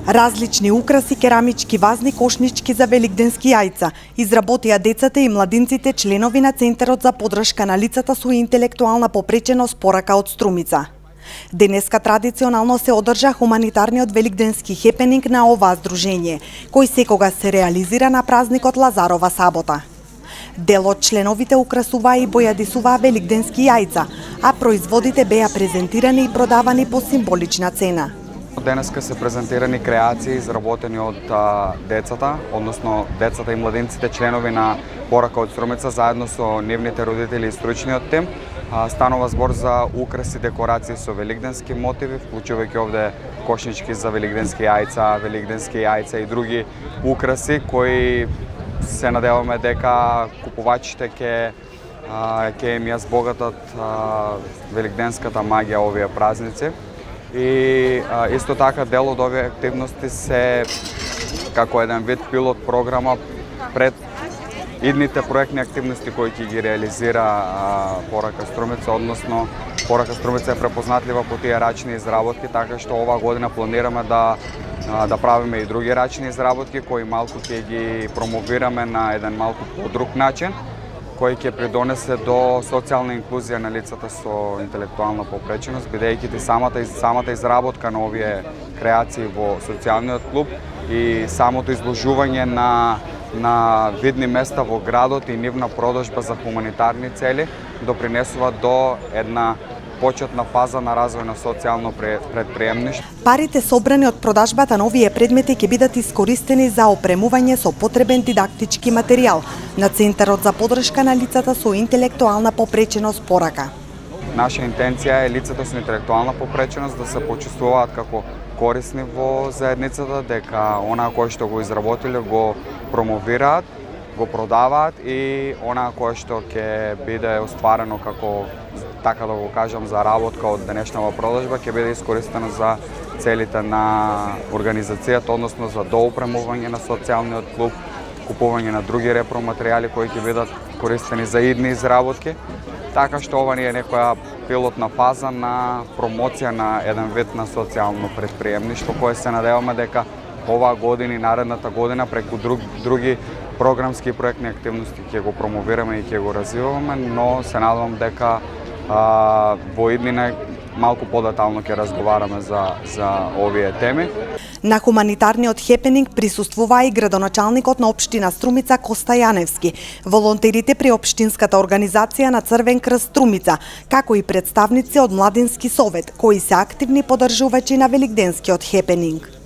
Различни украси, керамички вазни, кошнички за великденски јајца изработија децата и младинците членови на Центарот за поддршка на лицата со интелектуална попреченост Порака од Струмица. Денеска традиционално се одржа хуманитарниот великденски хепенинг на оваа здружение, кој секогаш се реализира на празникот Лазарова сабота. Дел од членовите украсуваа и бојадисуваа великденски јајца, а производите беа презентирани и продавани по символична цена. Денеска се презентирани креации изработени од децата, односно децата и младинците членови на Порака од Струмица заедно со нивните родители и стручниот тим. Станува збор за украси, декорации со великденски мотиви, вклучувајќи овде кошнички за великденски јајца и други украси кои се надеваме дека купувачите ќе им ја збогатат великденската магија овие празници. И исто така дел од овие активности се како еден вид пилот програма пред идните проектни активности кои ќе ги реализира Порака Струмица, односно Порака Струмица е препознатлива по тие рачни изработки, така што оваа година планираме да правиме и други рачни изработки кои малку ќе ги промовираме на еден малку подруг начин, кој ќе придонесе до социјална инклузија на лицата со интелектуална попреченост, бидејќи самата изработка на овие креации во социјалниот клуб и самото изложување на видни места во градот и нивна продажба за хуманитарни цели допринесува до една почетна фаза на развој на социјално предприемништво. Парите собрани од продажбата на овие предмети ќе бидат искористени за опремување со потребен дидактички материјал на Центарот за поддршка на лицата со интелектуална попреченост Порака. Наша интенција е лицата со интелектуална попреченост да се почувствуваат како корисни во заедницата, дека онаа кој што го изработиле го промовираат, го продаваат и онаа кој што ќе биде остварено како, така да го кажам, за работка од денешнава продажба, ќе биде искористена за целите на организацијата, односно за доопремување на социјалниот клуб, купување на други репроматеријали кои ќе бидат користени за идни изработки. Така што ова е некоја пилотна фаза на промоција на еден вид на социјално предприемништво, кое се надеваме дека оваа година и наредната година преку други програмски и проектни активности ќе го промовираме и ќе го развиваме, но се надевам дека во иднина малку подетално ќе разговараме за овие теми. На хуманитарниот хепенинг присуствуваа и градоначалникот на општина Струмица Коста Јаневски, волонтерите при општинската организација на Црвен крст Струмица, како и представници од Младински совет, кои се активни поддржувачи на великденскиот хепенинг.